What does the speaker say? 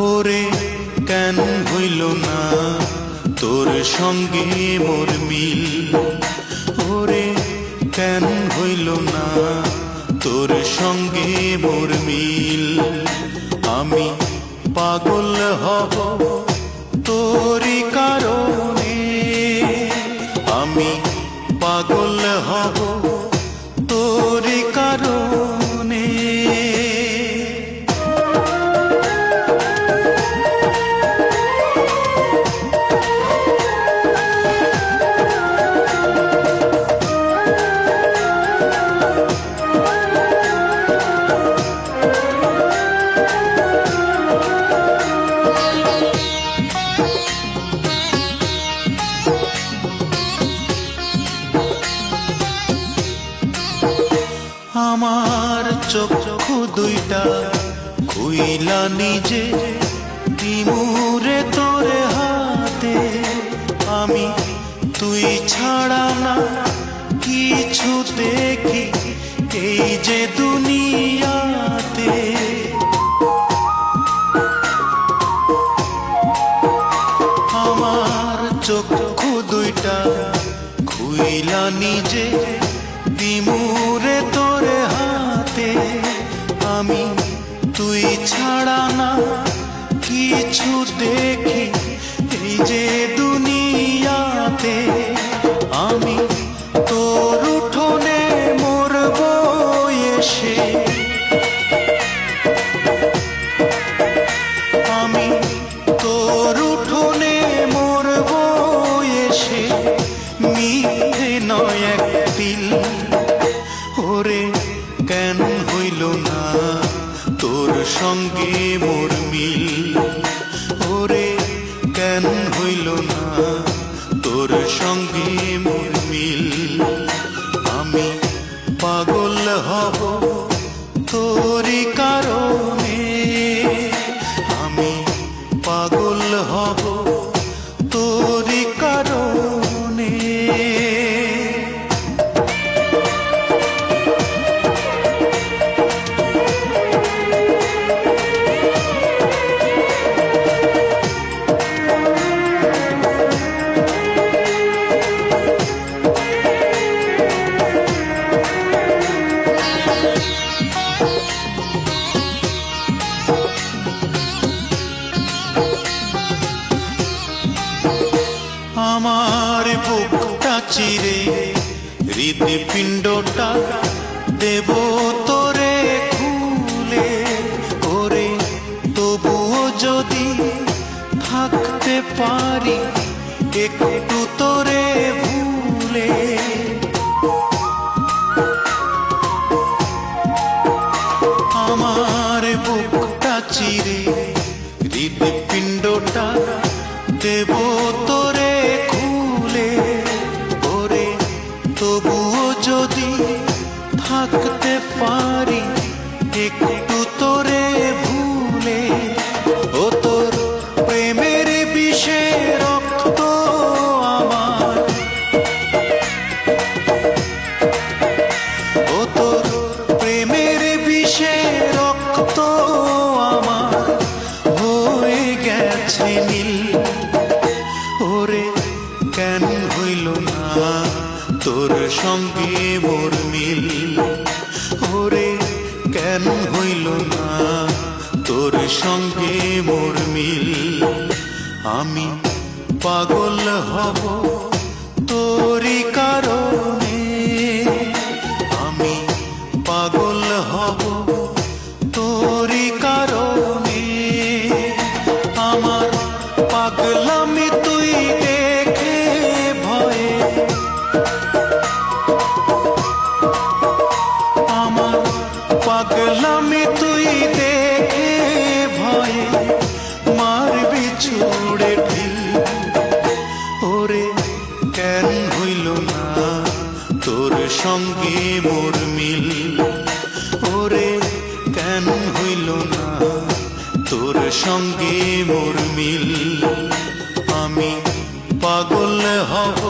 ওরে কেন হইল না তোর সঙ্গে মোর মিল, ওরে কেন হইল না তোর সঙ্গে মোর মিল। আমি পাগল হব তোরই কারণে, আমি পাগল হব তোরই কারণে। আমার চক্ষু দুইটা খুইলা নিজে দিমুরে তোরে হাতে, আমি তুই ছাড়া না কিছু দেখি এই যে দুনিয়াতে। আমার চক্ষু দুইটা খুইলা নিজে দিমুরে তোরে হাতে, আমি তুই ছাড়া না কিছু দেখি এই যে দুনিয়াতে। আমি তোর উঠোনে মরব এসে, আমি তোর উঠোনে মরব এসে, মিথ্যে নয় এক দিল। ওরে কেন হইল না তোর সঙ্গে মোর মিল, ওরে কেন হইল না তোর সঙ্গে মোর মিল। আমি পাগল হব তোরই কারণে, আমি পাগল হব তোরই কারণে। আমার বুকটা চিরে হৃদপিণ্ডটা দেব তোরে খুলে, করে তবুও যদি থাকতে পারি একটু তোরে ভুলে। আমার বুকটা চিরে হৃদপিণ্ডটা দেব তোরে খুলে, ওরে তবুও যদি থাকতে পারি একটু তোরে ভুলে। ও তোর প্রেমের বিষে রক্ত আমার, ও তোর প্রেমের বিষে রক্ত আমার হয়ে গেছে নীল। ওরে কেন হইল না তোর সঙ্গে মোর মিল, ওরে কেন হইল না তোর সঙ্গে মোর মিল। আমি পাগল হব তোরই কারণে, আমি পাগল হব তোরই কারণে। আমার পাগলামি তুই দেখে ভয়ে, আমার পাগলামি তুই দেখে ভয়ে মারবি ছুড়ে ঢিল। ওরে কেন হইল না তোর সঙ্গে মোর মিল, ওরে কেন হইল না তোর সঙ্গে মোর মিল। আমি পাগল হব